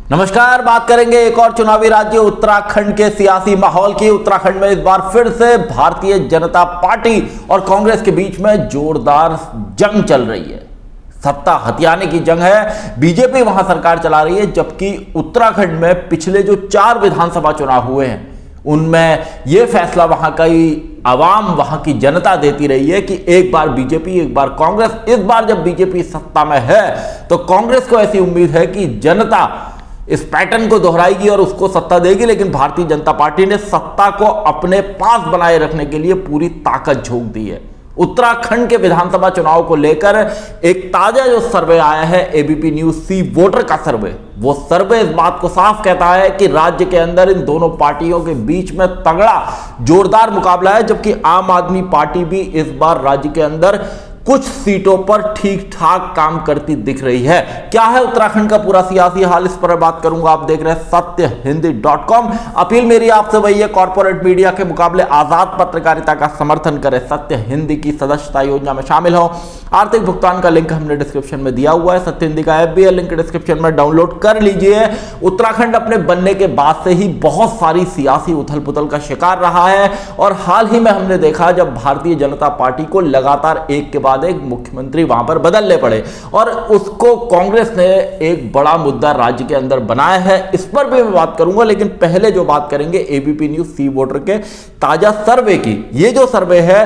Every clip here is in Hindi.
नमस्कार। बात करेंगे एक और चुनावी राज्य उत्तराखंड के सियासी माहौल की। उत्तराखंड में इस बार फिर से भारतीय जनता पार्टी और कांग्रेस के बीच में जोरदार जंग चल रही है। सत्ता हथियाने की जंग है। बीजेपी वहां सरकार चला रही है, जबकि उत्तराखंड में पिछले जो 4 विधानसभा चुनाव हुए हैं उनमें यह फैसला वहां की आवाम, वहां की जनता देती रही है कि एक बार बीजेपी एक बार कांग्रेस। इस बार जब बीजेपी सत्ता में है तो कांग्रेस को ऐसी उम्मीद है कि जनता इस पैटर्न को दोहराएगी और उसको सत्ता देगी, लेकिन भारतीय जनता पार्टी ने सत्ता को अपने पास बनाए रखने के लिए पूरी ताकत झोंक दी है। उत्तराखंड के विधानसभा चुनाव को लेकर एक ताजा जो सर्वे आया है, एबीपी न्यूज सी वोटर का सर्वे, वो सर्वे इस बात को साफ कहता है कि राज्य के अंदर इन दोनों पार्टियों के बीच में तगड़ा जोरदार मुकाबला है, जबकि आम आदमी पार्टी भी इस बार राज्य के अंदर कुछ सीटों पर ठीक ठाक काम करती दिख रही है। क्या है उत्तराखंड का पूरा सियासी हाल, इस पर बात करूंगा। आप देख रहे हैं सत्यहिंदी.com। अपील मेरी आपसे वही है, कॉर्पोरेट मीडिया के मुकाबले आजाद पत्रकारिता का समर्थन करें, सत्य हिंदी की सदस्यता योजना में शामिल हो। आर्थिक भुगतान का लिंक हमने डिस्क्रिप्शन में दिया हुआ है। सत्य हिंदी का ऐप भी है, लिंक डिस्क्रिप्शन में डाउनलोड कर लीजिए। उत्तराखंड अपने बनने के बाद से ही बहुत सारी सियासी उथल पुथल का शिकार रहा है और हाल ही में हमने देखा जब भारतीय जनता पार्टी को लगातार एक के बाद एक मुख्यमंत्री वहां पर बदलने पड़े और उसको कांग्रेस ने एक बड़ा मुद्दा राज्य के अंदर बनाया है। इस पर भी मैं बात करूंगा, लेकिन पहले जो बात करेंगे एबीपी न्यूज सी वोटर के ताजा सर्वे की। ये जो सर्वे है,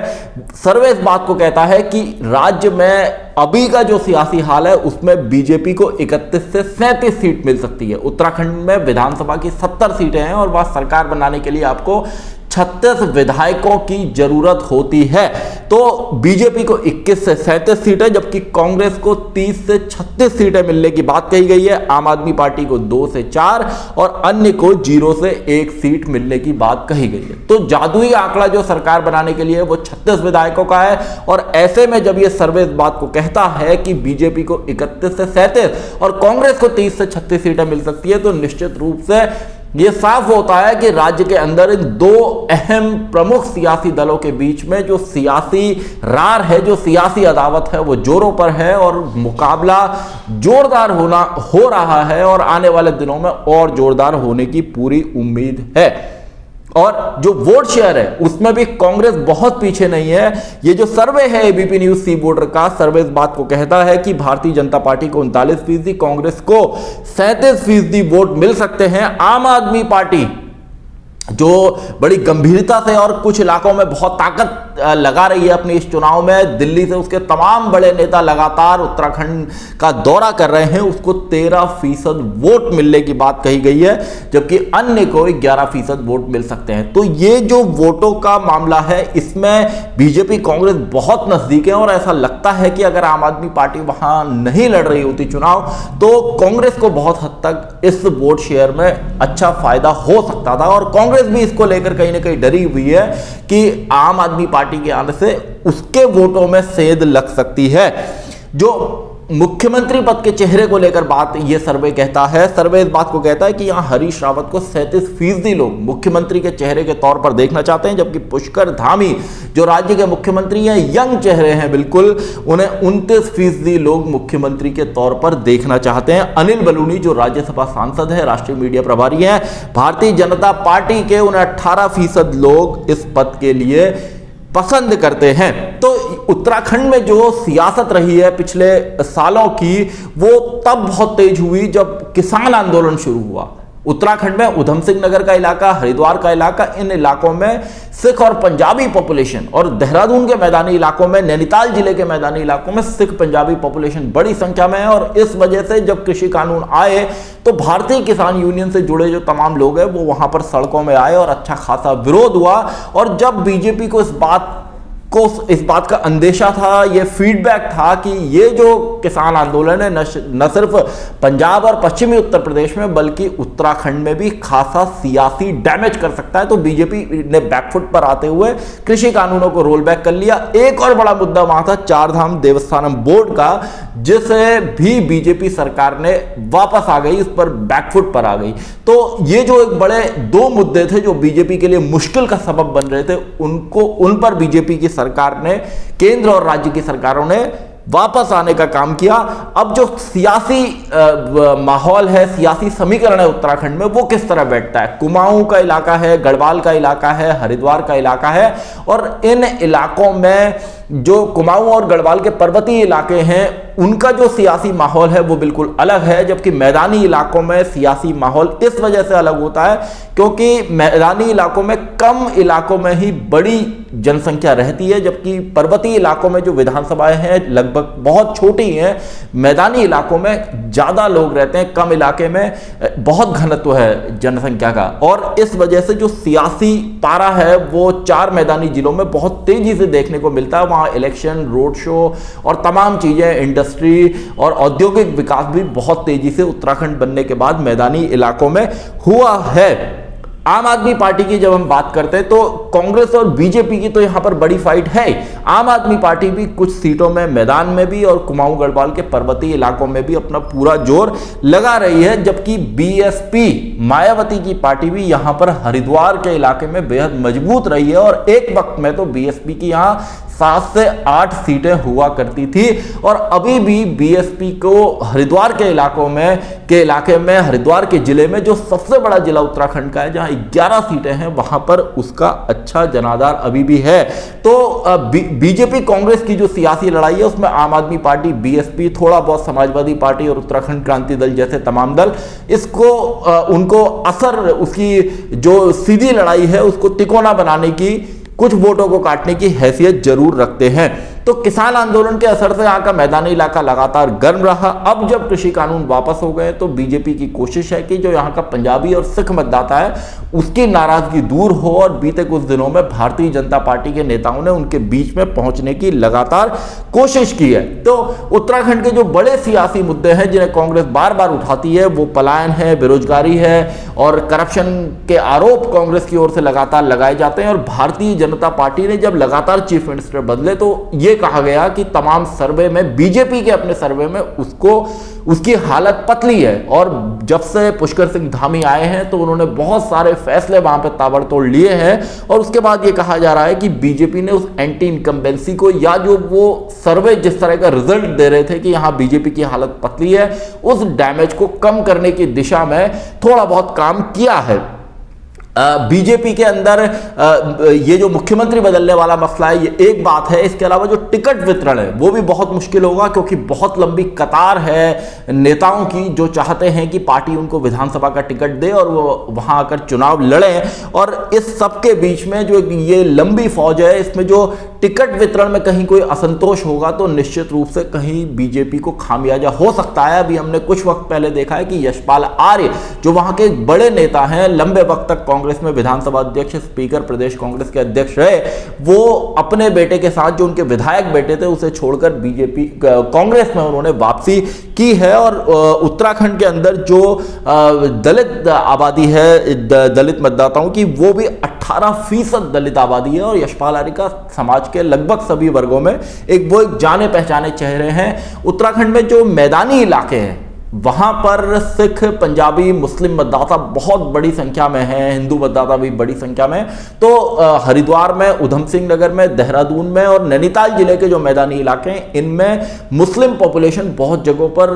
सर्वे इस बात को कहता है कि राज्य में अभी का जो सियासी हाल है उसमें बीजेपी को 31 से 37 सीट मिल सकती है। उत्तराखंड में विधानसभा की 70 सीटें हैं और वह सरकार बनाने के लिए आपको 36 विधायकों की जरूरत होती है। तो बीजेपी को 21 से 37 सीटें, जबकि कांग्रेस को 30 से 36 सीटें मिलने की बात कही गई है। आम आदमी पार्टी को 2 से 4 और अन्य को 0 से 1 सीट मिलने की बात कही गई है। तो जादुई आंकड़ा जो सरकार बनाने के लिए वो 36 विधायकों का है। और ऐसे में जब ये सर्वे इस बात को कहता है कि बीजेपी को 31 से 37 और कांग्रेस को 30 से 36 सीटें मिल सकती है, तो निश्चित रूप से यह साफ होता है कि राज्य के अंदर इन 2 अहम प्रमुख सियासी दलों के बीच में जो सियासी रार है, जो सियासी अदावत है, वो जोरों पर है और मुकाबला जोरदार हो रहा है और आने वाले दिनों में और जोरदार होने की पूरी उम्मीद है। और जो वोट शेयर है उसमें भी कांग्रेस बहुत पीछे नहीं है। ये जो सर्वे है एबीपी न्यूज सी वोटर का सर्वे इस बात को कहता है कि भारतीय जनता पार्टी को 39%, कांग्रेस को 37% वोट मिल सकते हैं। आम आदमी पार्टी जो बड़ी गंभीरता से और कुछ इलाकों में बहुत ताकत लगा रही है अपने इस चुनाव में, दिल्ली से उसके तमाम बड़े नेता लगातार उत्तराखंड का दौरा कर रहे हैं, उसको 13% वोट मिलने की बात कही गई है, जबकि अन्य को 11% वोट मिल सकते हैं। तो ये जो वोटों का मामला है इसमें बीजेपी कांग्रेस बहुत नजदीक है और ऐसा लगता है कि अगर आम आदमी पार्टी वहां नहीं लड़ रही होती चुनाव तो कांग्रेस को बहुत हद तक इस वोट शेयर में अच्छा फायदा हो सकता था। और कांग्रेस भी इसको लेकर कहीं ना कहीं डरी हुई है कि आम आदमी पार्टी के आने से उसके वोटों में सेंध लग सकती है। जो मुख्यमंत्री पद के चेहरे को लेकर बात ये सर्वे कहता है, सर्वे इस बात को कहता है कि यहां हरीश रावत को 37% लोग मुख्यमंत्री के चेहरे के तौर पर देखना चाहते हैं, जबकि पुष्कर धामी जो राज्य के मुख्यमंत्री हैं, यंग चेहरे हैं बिल्कुल, उन्हें 29% लोग मुख्यमंत्री के तौर पर देखना चाहते हैं। अनिल बलूनी जो राज्यसभा सांसद है, राष्ट्रीय मीडिया प्रभारी हैं, भारतीय जनता पार्टी के, उन्हें 18% लोग इस पद के लिए पसंद करते हैं। तो उत्तराखंड में जो सियासत रही है पिछले सालों की, वो तब बहुत तेज हुई जब किसान आंदोलन शुरू हुआ। उत्तराखंड में उधम सिंह नगर का इलाका, हरिद्वार का इलाका, इन इलाकों में सिख और पंजाबी पॉपुलेशन, और देहरादून के मैदानी इलाकों में, नैनीताल जिले के मैदानी इलाकों में सिख पंजाबी पॉपुलेशन बड़ी संख्या में है। और इस वजह से जब कृषि कानून आए तो भारतीय किसान यूनियन से जुड़े जो तमाम लोग हैं वो वहां पर सड़कों में आए और अच्छा खासा विरोध हुआ। और जब बीजेपी को इस बात का अंदेशा था, ये फीडबैक था कि ये जो किसान आंदोलन है न सिर्फ पंजाब और पश्चिमी उत्तर प्रदेश में बल्कि उत्तराखंड में भी खासा सियासी डैमेज कर सकता है, तो बीजेपी ने बैकफुट पर आते हुए कृषि कानूनों को रोल बैक कर लिया। एक और बड़ा मुद्दा वहां था चारधाम देवस्थानम बोर्ड का, जिसे भी बीजेपी सरकार ने वापस आ गई, इस पर बैकफुट पर आ गई। तो ये जो एक बड़े 2 मुद्दे थे जो बीजेपी के लिए मुश्किल का सबब बन रहे थे, उन पर बीजेपी की सरकार ने, केंद्र और राज्य की सरकारों ने वापस आने का काम किया। अब जो सियासी माहौल है, सियासी समीकरण है उत्तराखंड में, वो किस तरह बैठता है। कुमाऊं का इलाका है, गढ़वाल का इलाका है, हरिद्वार का इलाका है, और इन इलाकों में जो कुमाऊं और गढ़वाल के पर्वतीय इलाके हैं उनका जो सियासी माहौल है वो बिल्कुल अलग है, जबकि मैदानी इलाकों में सियासी माहौल इस वजह से अलग होता है क्योंकि मैदानी इलाकों में कम इलाकों में ही बड़ी जनसंख्या रहती है, जबकि पर्वतीय इलाकों में जो विधानसभाएं हैं लगभग बहुत छोटी हैं। मैदानी इलाकों में ज्यादा लोग रहते हैं, कम इलाके में बहुत घनत्व है जनसंख्या का, और इस वजह से जो सियासी पारा है वो 4 मैदानी जिलों में बहुत तेजी से देखने को मिलता है। वहां इलेक्शन, रोड शो और तमाम चीजें, इंडस्ट्री और औद्योगिक विकास भी बहुत तेजी से उत्तराखंड बनने के बाद मैदानी इलाकों में हुआ है। आम आदमी पार्टी की जब हम बात करते हैं तो कांग्रेस और बीजेपी की तो यहां पर बड़ी फाइट है। आम आदमी पार्टी भी कुछ सीटों में मैदान में भी और कुमाऊं गढ़वाल के पर्वतीय इलाकों में भी अपना पूरा जोर लगा रही है, जबकि बीएसपी मायावती की पार्टी भी यहां पर हरिद्वार के इलाके में बेहद मजबूत रही है, और एक वक्त में तो बीएसपी की यहां 7 से 8 सीटें हुआ करती थी, और अभी भी बीएसपी को हरिद्वार के इलाके में हरिद्वार के जिले में जो सबसे बड़ा जिला उत्तराखंड का है जहां 11 सीटें हैं वहां पर उसका अच्छा जनाधार अभी भी है। तो बीजेपी कांग्रेस की जो सियासी लड़ाई है उसमें आम आदमी पार्टी, बीएसपी, थोड़ा बहुत समाजवादी पार्टी और उत्तराखंड क्रांति दल जैसे तमाम दल इसको उनको असर, उसकी जो सीधी लड़ाई है उसको तिकोना बनाने की, कुछ वोटों को काटने की हैसियत जरूर रखते हैं। तो किसान आंदोलन के असर से यहाँ का मैदानी इलाका लगातार गर्म रहा। अब जब कृषि कानून वापस हो गए तो बीजेपी की कोशिश है कि जो यहाँ का पंजाबी और सिख मतदाता है उसकी नाराजगी दूर हो, और बीते कुछ दिनों में भारतीय जनता पार्टी के नेताओं ने उनके बीच में पहुंचने की लगातार कोशिश की है। तो उत्तराखंड के जो बड़े सियासी मुद्दे हैं जिन्हें कांग्रेस बार बार उठाती है वो पलायन है, बेरोजगारी है और करप्शन के आरोप कांग्रेस की ओर से लगातार लगाए जाते हैं। और भारतीय जनता पार्टी ने जब लगातार चीफ मिनिस्टर बदले तो ये कहा गया कि तमाम सर्वे में, बीजेपी के अपने सर्वे में उसकी हालत पतली है, और जब से पुष्कर सिंह धामी आए हैं तो उन्होंने बहुत सारे फैसले वहां पे ताबड़तोड़ लिए हैं, और उसके बाद ये कहा जा रहा है कि बीजेपी ने उस एंटी इनकम्बेंसी को, या जो वो सर्वे जिस तरह का रिजल्ट दे रहे थे कि यहां बीजेपी की हालत पतली है, उस डैमेज को कम करने की दिशा में थोड़ा बहुत काम किया है। बीजेपी के अंदर ये जो मुख्यमंत्री बदलने वाला मसला है ये एक बात है, इसके अलावा जो टिकट वितरण है वो भी बहुत मुश्किल होगा, क्योंकि बहुत लंबी कतार है नेताओं की जो चाहते हैं कि पार्टी उनको विधानसभा का टिकट दे और वो वहां आकर चुनाव लड़ें। और इस सब के बीच में जो ये लंबी फौज है, इसमें जो टिकट वितरण में कहीं कोई असंतोष होगा तो निश्चित रूप से कहीं बीजेपी को खामियाजा हो सकता है। अभी हमने कुछ वक्त पहले देखा है कि यशपाल आर्य जो वहां के बड़े नेता हैं, लंबे वक्त तक कांग्रेस में विधानसभा अध्यक्ष, स्पीकर, प्रदेश कांग्रेस के अध्यक्ष रहे, वो अपने बेटे के साथ, जो उनके विधायक बेटे थे, उसे छोड़कर बीजेपी कांग्रेस में उन्होंने वापसी की है। और उत्तराखंड के अंदर जो दलित आबादी है, दलित मतदाताओं की, वो भी 18% दलित आबादी है, और यशपाल आर्य का समाज के लगभग सभी वर्गों में एक जाने पहचाने चेहरे हैं। उत्तराखंड में जो मैदानी इलाके हैं वहां पर सिख, पंजाबी, मुस्लिम मतदाता बहुत बड़ी संख्या में हैं, हिंदू मतदाता भी बड़ी संख्या में। तो हरिद्वार में, उधम सिंह नगर में, देहरादून में और नैनीताल जिले के जो मैदानी इलाके हैं इनमें मुस्लिम पॉपुलेशन बहुत जगहों पर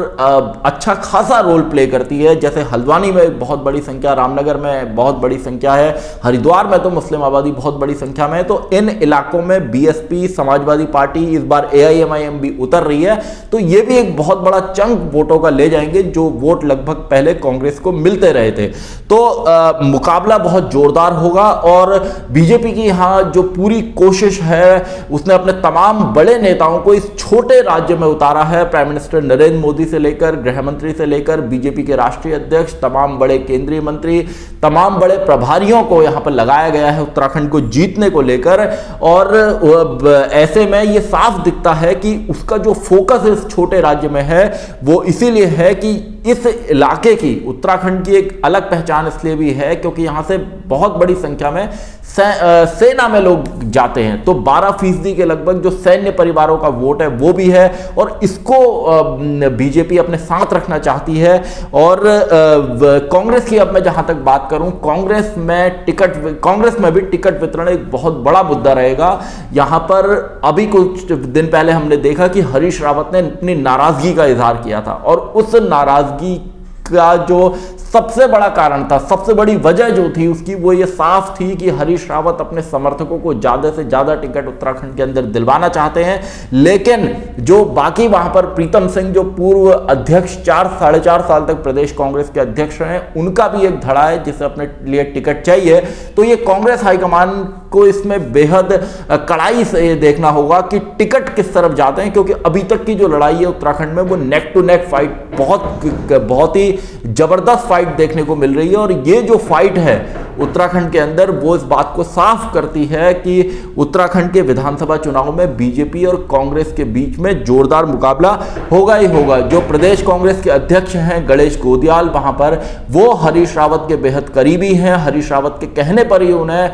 अच्छा खासा रोल प्ले करती है। जैसे हल्द्वानी में बहुत बड़ी संख्या, रामनगर में बहुत बड़ी संख्या है, हरिद्वार में तो मुस्लिम आबादी बहुत बड़ी संख्या में है। तो इन इलाकों में बीएसपी, समाजवादी पार्टी, इस बार AIMIM भी उतर रही है, तो ये भी एक बहुत बड़ा चंक वोटों का ले जो वोट लगभग पहले कांग्रेस को मिलते रहे थे। तो मुकाबला बहुत जोरदार होगा, और बीजेपी की यहां जो पूरी कोशिश है उसने अपने तमाम बड़े नेताओं को इस छोटे राज्य में उतारा है। प्राइम मिनिस्टर नरेंद्र मोदी से लेकर, गृह मंत्री से लेकर, बीजेपी के राष्ट्रीय अध्यक्ष, तमाम बड़े केंद्रीय मंत्री, तमाम बड़े प्रभारियों को यहां पर लगाया गया है उत्तराखंड को जीतने को लेकर। और ऐसे में यह साफ दिखता है कि उसका जो फोकस इस छोटे राज्य में है वो इसीलिए है है कि इस इलाके की, उत्तराखंड की एक अलग पहचान इसलिए भी है क्योंकि यहाँ से बहुत बड़ी संख्या में सेना में लोग जाते हैं। तो 12% के लगभग जो सैन्य परिवारों का वोट है वो भी है, और इसको बीजेपी अपने साथ रखना चाहती है। और कांग्रेस की अब मैं जहां तक बात करूं, कांग्रेस में भी टिकट वितरण एक बहुत बड़ा मुद्दा रहेगा। यहां पर अभी कुछ दिन पहले हमने देखा कि हरीश रावत ने अपनी नाराजगी का इजहार किया था, और उस नाराजगी का जो सबसे बड़ा कारण था, सबसे बड़ी वजह जो थी उसकी, वो ये साफ थी कि हरीश रावत अपने समर्थकों को ज्यादा से ज्यादा टिकट उत्तराखंड के अंदर दिलवाना चाहते हैं। लेकिन जो बाकी वहां पर प्रीतम सिंह, जो पूर्व अध्यक्ष 4-4.5 साल तक प्रदेश कांग्रेस के अध्यक्ष रहे, उनका भी एक धड़ा है जिसे अपने लिए टिकट चाहिए। तो ये कांग्रेस हाईकमान को इसमें बेहद कड़ाई से देखना होगा कि टिकट किस तरफ जाते हैं, क्योंकि अभी तक की जो लड़ाई है उत्तराखंड में वो नेक टू नेक फाइट, बहुत ही जबरदस्त फाइट देखने को मिल रही है। और ये जो फाइट है उत्तराखंड के अंदर, वो इस बात को साफ करती है कि उत्तराखंड के विधानसभा चुनाव में बीजेपी और कांग्रेस के बीच में जोरदार मुकाबला होगा ही होगा। जो प्रदेश कांग्रेस के अध्यक्ष हैं गणेश गोदियाल, वहां पर वो हरीश रावत के बेहद करीबी हैं। हरीश रावत के कहने पर ही उन्हें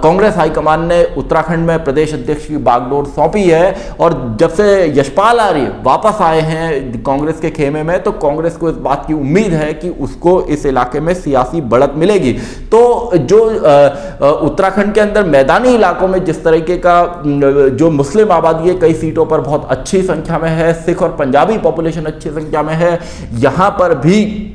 कांग्रेस हाईकमान ने उत्तराखंड में प्रदेश अध्यक्ष की बागडोर सौंपी है। और जब से यशपाल आर्य वापस आए हैं कांग्रेस के खेमे में, तो कांग्रेस को इस बात की उम्मीद है कि उसको इस इलाके में सियासी बढ़त मिलेगी। तो जो उत्तराखंड के अंदर मैदानी इलाकों में जिस तरीके का जो मुस्लिम आबादी है कई सीटों पर बहुत अच्छी संख्या में है, सिख और पंजाबी पॉपुलेशन अच्छी संख्या में है, यहां पर भी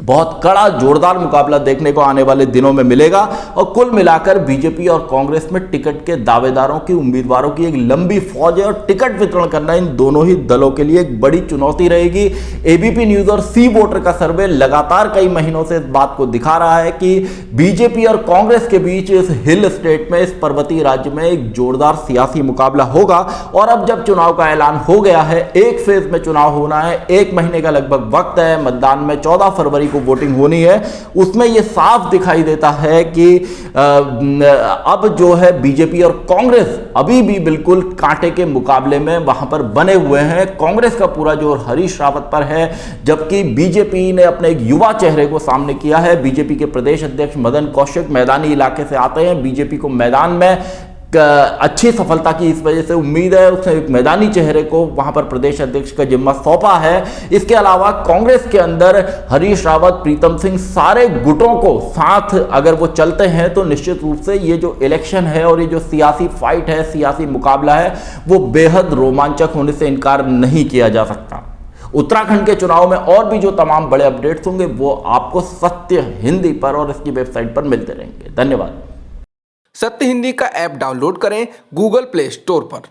बहुत कड़ा जोरदार मुकाबला देखने को आने वाले दिनों में मिलेगा। और कुल मिलाकर बीजेपी और कांग्रेस में टिकट के दावेदारों की, उम्मीदवारों की एक लंबी फौज है, और टिकट वितरण करना इन दोनों ही दलों के लिए एक बड़ी चुनौती रहेगी। एबीपी न्यूज और सी वोटर का सर्वे लगातार कई महीनों से इस बात को दिखा रहा है कि बीजेपी और कांग्रेस के बीच इस हिल स्टेट में, इस पर्वतीय राज्य में एक जोरदार सियासी मुकाबला होगा। और अब जब चुनाव का ऐलान हो गया है, एक फेज में चुनाव होना है, 1 महीने का लगभग वक्त है, मतदान में 14 फरवरी को वोटिंग होनी है, उसमें यह साफ दिखाई देता है कि अब जो है बीजेपी और कांग्रेस अभी भी बिल्कुल कांटे के मुकाबले में वहां पर बने हुए हैं। कांग्रेस का पूरा जोर हरीश रावत पर है, जबकि बीजेपी ने अपने एक युवा चेहरे को सामने किया है। बीजेपी के प्रदेश अध्यक्ष मदन कौशिक मैदानी इलाके से आते हैं, बीजेपी को मैदान में अच्छी सफलता की इस वजह से उम्मीद है, उसने एक मैदानी चेहरे को वहां पर प्रदेश अध्यक्ष का जिम्मा सौंपा है। इसके अलावा कांग्रेस के अंदर हरीश रावत, प्रीतम सिंह, सारे गुटों को साथ अगर वो चलते हैं तो निश्चित रूप से ये जो इलेक्शन है और ये जो सियासी फाइट है, सियासी मुकाबला है, वो बेहद रोमांचक होने से इनकार नहीं किया जा सकता। उत्तराखंड के चुनाव में और भी जो तमाम बड़े अपडेट्स होंगे वो आपको सत्य हिंदी पर और इसकी वेबसाइट पर मिलते रहेंगे। धन्यवाद। सत्य हिंदी का ऐप डाउनलोड करें गूगल प्ले स्टोर पर।